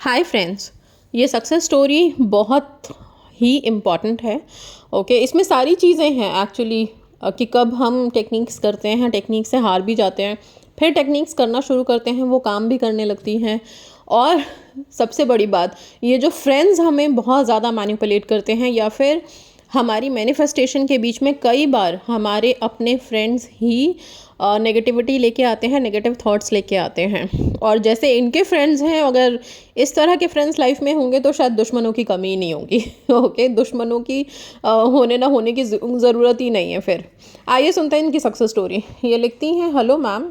Hi friends, ये success story बहुत ही important है। ओके, इसमें सारी चीज़ें हैं एक्चुअली कि कब हम टेक्निक्स करते हैं, टेक्निक से हार भी जाते हैं, फिर टेक्निक्स करना शुरू करते हैं, वो काम भी करने लगती हैं। और सबसे बड़ी बात, ये जो फ्रेंड्स हमें बहुत ज़्यादा मैनिपुलेट करते हैं या फिर हमारी मैनिफेस्टेशन के बीच में कई बार हमारे अपने फ्रेंड्स ही नेगेटिविटी लेके आते हैं, नेगेटिव थॉट्स लेके आते हैं। और जैसे इनके फ्रेंड्स हैं, अगर इस तरह के फ्रेंड्स लाइफ में होंगे तो शायद दुश्मनों की कमी ही नहीं होगी। ओके, दुश्मनों की होने ना होने की ज़रूरत ही नहीं है। फिर आइए सुनते हैं इनकी सक्सेस स्टोरी। ये लिखती हैं, हेलो मैम,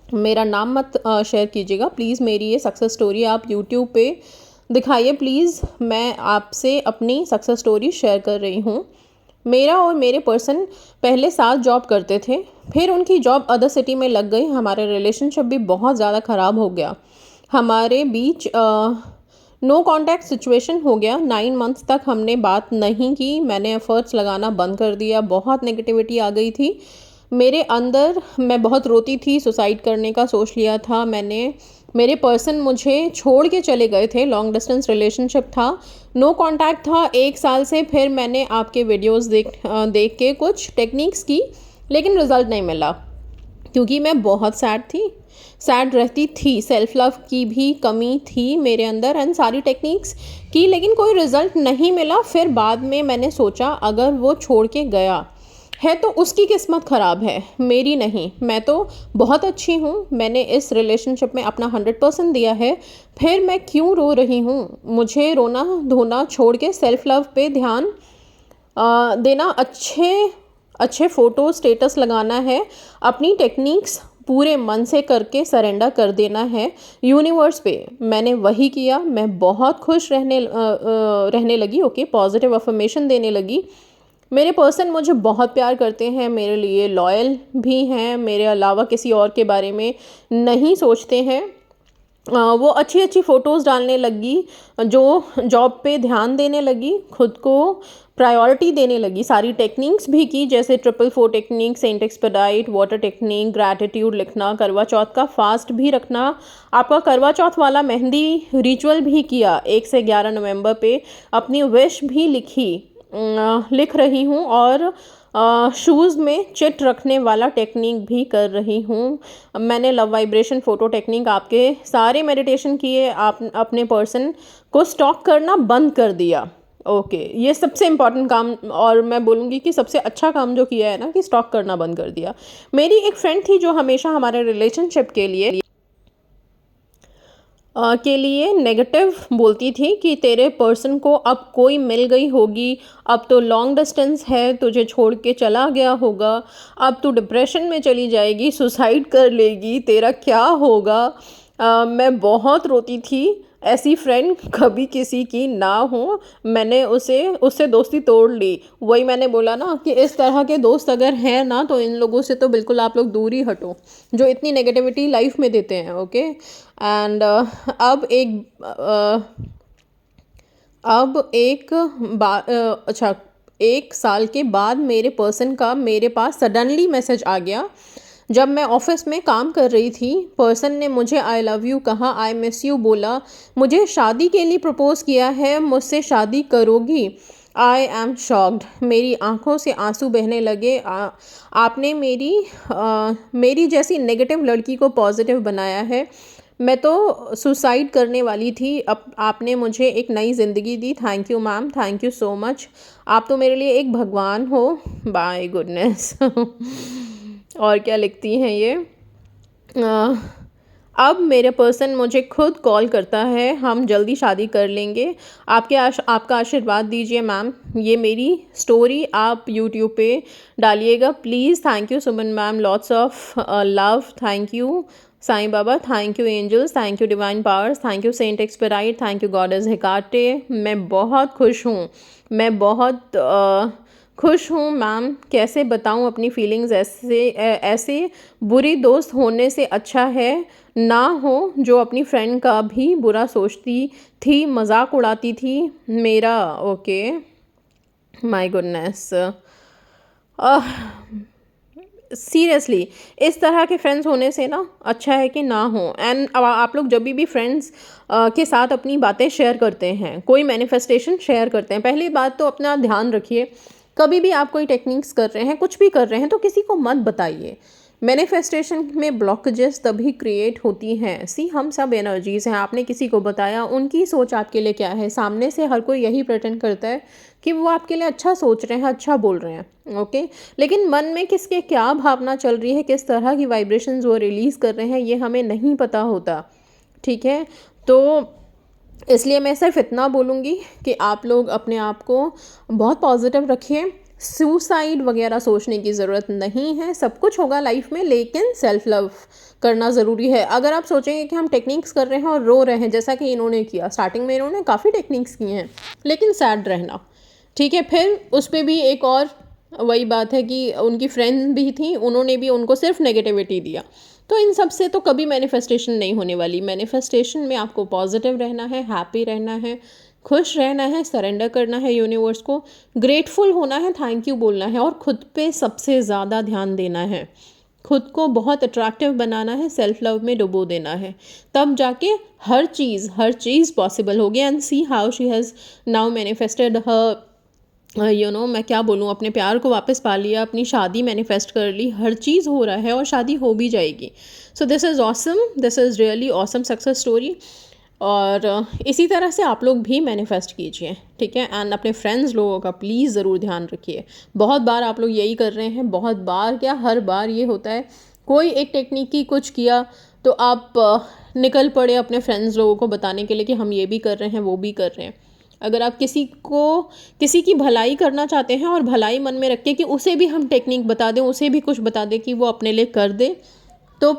मेरा नाम मत शेयर कीजिएगा प्लीज़, मेरी ये सक्सेस स्टोरी आप यूट्यूब पे दिखाइए प्लीज़। मैं आपसे अपनी सक्सेस स्टोरी शेयर कर रही हूँ। मेरा और मेरे पर्सन पहले साथ जॉब करते थे, फिर उनकी जॉब अदर सिटी में लग गई। हमारा रिलेशनशिप भी बहुत ज़्यादा ख़राब हो गया। हमारे बीच नो कांटेक्ट सिचुएशन हो गया। 9 मंथ्स तक हमने बात नहीं की। मैंने एफर्ट्स लगाना बंद कर दिया। बहुत नेगेटिविटी आ गई थी मेरे अंदर। मैं बहुत रोती थी, सुसाइड करने का सोच लिया था मैंने। मेरे पर्सन मुझे छोड़ के चले गए थे। लॉन्ग डिस्टेंस रिलेशनशिप था, नो कांटेक्ट था 1 साल से। फिर मैंने आपके वीडियोस देख के कुछ टेक्निक्स की, लेकिन रिज़ल्ट नहीं मिला क्योंकि मैं बहुत सैड रहती थी। सेल्फ लव की भी कमी थी मेरे अंदर एंड सारी टेक्निक्स की, लेकिन कोई रिज़ल्ट नहीं मिला। फिर बाद में मैंने सोचा, अगर वो छोड़ के गया है तो उसकी किस्मत ख़राब है, मेरी नहीं। मैं तो बहुत अच्छी हूँ, मैंने इस रिलेशनशिप में अपना 100% दिया है। फिर मैं क्यों रो रही हूँ? मुझे रोना धोना छोड़ के सेल्फ लव पे ध्यान देना, अच्छे फ़ोटो स्टेटस लगाना है, अपनी टेक्निक्स पूरे मन से करके सरेंडर कर देना है यूनिवर्स पे। मैंने वही किया। मैं बहुत खुश रहने लगी। ओके, पॉजिटिव अफर्मेशन देने लगी। मेरे पर्सन मुझे बहुत प्यार करते हैं, मेरे लिए लॉयल भी हैं, मेरे अलावा किसी और के बारे में नहीं सोचते हैं। वो अच्छी अच्छी फ़ोटोज़ डालने लगी, जो जॉब पे ध्यान देने लगी, खुद को प्रायोरिटी देने लगी। सारी टेक्निक्स भी की, जैसे 444 technique, saint Expedite, water technique, gratitude लिखना, करवा चौथ का फास्ट भी रखना, आपका करवा चौथ वाला मेहंदी रिचुअल भी किया। 1 से 11 नवंबर पे अपनी विश भी लिख रही हूँ। और शूज़ में चिट रखने वाला टेक्निक भी कर रही हूँ। मैंने लव वाइब्रेशन फ़ोटो टेक्निक आपके सारे मेडिटेशन किए। आप अपने पर्सन को स्टॉक करना बंद कर दिया। ओके, ये सबसे इम्पॉर्टेंट काम, और मैं बोलूँगी कि सबसे अच्छा काम जो किया है ना, कि स्टॉक करना बंद कर दिया। मेरी एक फ्रेंड थी जो हमेशा हमारे रिलेशनशिप के लिए नेगेटिव बोलती थी कि तेरे पर्सन को अब कोई मिल गई होगी, अब तो लॉन्ग डिस्टेंस है, तुझे छोड़ के चला गया होगा, अब तू डिप्रेशन में चली जाएगी, सुसाइड कर लेगी, तेरा क्या होगा। मैं बहुत रोती थी। ऐसी फ्रेंड कभी किसी की ना हो। मैंने उससे दोस्ती तोड़ ली। वही मैंने बोला ना कि इस तरह के दोस्त अगर हैं ना, तो इन लोगों से तो बिल्कुल आप लोग दूर ही हटो, जो इतनी नेगेटिविटी लाइफ में देते हैं। ओके, एंड अब एक अच्छा, 1 साल के बाद मेरे पर्सन का मेरे पास सडनली मैसेज आ गया। जब मैं ऑफिस में काम कर रही थी, पर्सन ने मुझे आई लव यू कहा, आई मिस यू बोला, मुझे शादी के लिए प्रपोज किया है, मुझसे शादी करोगी? I am shocked. मेरी आंखों से आंसू बहने लगे। आपने मेरी जैसी नेगेटिव लड़की को पॉजिटिव बनाया है। मैं तो सुसाइड करने वाली थी, अब आपने मुझे एक नई ज़िंदगी दी। Thank you ma'am, thank you so much. आप तो मेरे लिए एक भगवान हो। By goodness. और क्या लिखती हैं ये, अ, अब मेरे पर्सन मुझे खुद कॉल करता है, हम जल्दी शादी कर लेंगे। आपका आशीर्वाद दीजिए मैम। ये मेरी स्टोरी आप यूट्यूब पे डालिएगा please. Thank you Suman ma'am, lots of love. Thank you Sai Baba, thank you angels, thank you divine powers, thank you saint expedite, thank you goddess Hecate. मैं बहुत खुश हूँ, मैं बहुत खुश हूँ मैम। कैसे बताऊँ अपनी फीलिंग्स। ऐसे बुरी दोस्त होने से अच्छा है ना हो जो अपनी फ्रेंड का भी बुरा सोचती थी, मजाक उड़ाती थी मेरा। Okay, my goodness. सीरियसली इस तरह के फ्रेंड्स होने से ना अच्छा है कि ना हो। एंड आप लोग जब भी फ्रेंड्स के साथ अपनी बातें शेयर करते हैं, कोई मैनिफेस्टेशन शेयर करते हैं, पहली बात तो अपना ध्यान रखिए, कभी भी आप कोई टेक्निक्स कर रहे हैं, कुछ भी कर रहे हैं, तो किसी को मत बताइए। मैनिफेस्टेशन में ब्लॉकेजेस तभी क्रिएट होती हैं, सी हम सब एनर्जीज हैं, आपने किसी को बताया, उनकी सोच आपके लिए क्या है, सामने से हर कोई यही प्रेटेंड करता है कि वो आपके लिए अच्छा सोच रहे हैं, अच्छा बोल रहे हैं, ओके। लेकिन मन में किसके क्या भावना चल रही है, किस तरह की वाइब्रेशंस वो रिलीज़ कर रहे हैं, ये हमें नहीं पता होता, ठीक है। तो इसलिए मैं सिर्फ इतना बोलूँगी कि आप लोग अपने आप को बहुत पॉजिटिव रखिए। सुसाइड वगैरह सोचने की ज़रूरत नहीं है, सब कुछ होगा लाइफ में, लेकिन सेल्फ लव करना ज़रूरी है। अगर आप सोचेंगे कि हम टेक्निक्स कर रहे हैं और रो रहे हैं, जैसा कि इन्होंने किया, स्टार्टिंग में इन्होंने काफ़ी टेक्निक्स की हैं, लेकिन सैड रहना, ठीक है। फिर उस पर भी एक और वही बात है कि उनकी फ्रेंड भी थी, उन्होंने भी उनको सिर्फ नेगेटिविटी दिया। तो इन सब से तो कभी मैनिफेस्टेशन नहीं होने वाली। मैनिफेस्टेशन में आपको पॉजिटिव रहना है, हैप्पी रहना है, खुश रहना है, सरेंडर करना है यूनिवर्स को, ग्रेटफुल होना है, थैंक यू बोलना है, और खुद पे सबसे ज़्यादा ध्यान देना है, खुद को बहुत अट्रैक्टिव बनाना है, सेल्फ लव में डुबो देना है, तब जाके हर चीज़ पॉसिबल होगी। And see how she has now manifested her मैं क्या बोलूँ, अपने प्यार को वापस पा लिया, अपनी शादी मैनिफेस्ट कर ली, हर चीज़ हो रहा है और शादी हो भी जाएगी। So this is awesome, this is really awesome success story. और इसी तरह से आप लोग भी मैनिफेस्ट कीजिए, ठीक है। एंड अपने फ्रेंड्स लोगों का प्लीज़ ज़रूर ध्यान रखिए। बहुत बार आप लोग यही कर रहे हैं, बहुत बार क्या, हर बार ये होता है, कोई एक टेक्निक की कुछ किया तो आप निकल पड़े अपने फ्रेंड्स लोगों को बताने के लिए कि हम ये भी कर रहे हैं, वो भी कर रहे हैं। अगर आप किसी की भलाई करना चाहते हैं और भलाई मन में रख के कि उसे भी हम टेक्निक बता दें, उसे भी कुछ बता दें कि वो अपने लिए कर दे, तो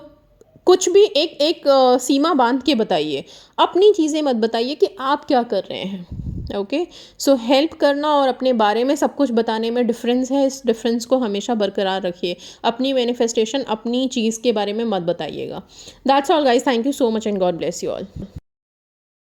कुछ भी एक सीमा बांध के बताइए, अपनी चीज़ें मत बताइए कि आप क्या कर रहे हैं, ओके। सो हेल्प करना और अपने बारे में सब कुछ बताने में डिफरेंस है, इस डिफरेंस को हमेशा बरकरार रखिए। अपनी मैनिफेस्टेशन, अपनी चीज़ के बारे में मत बताइएगा। That's all guys, thank you so much and God bless you all.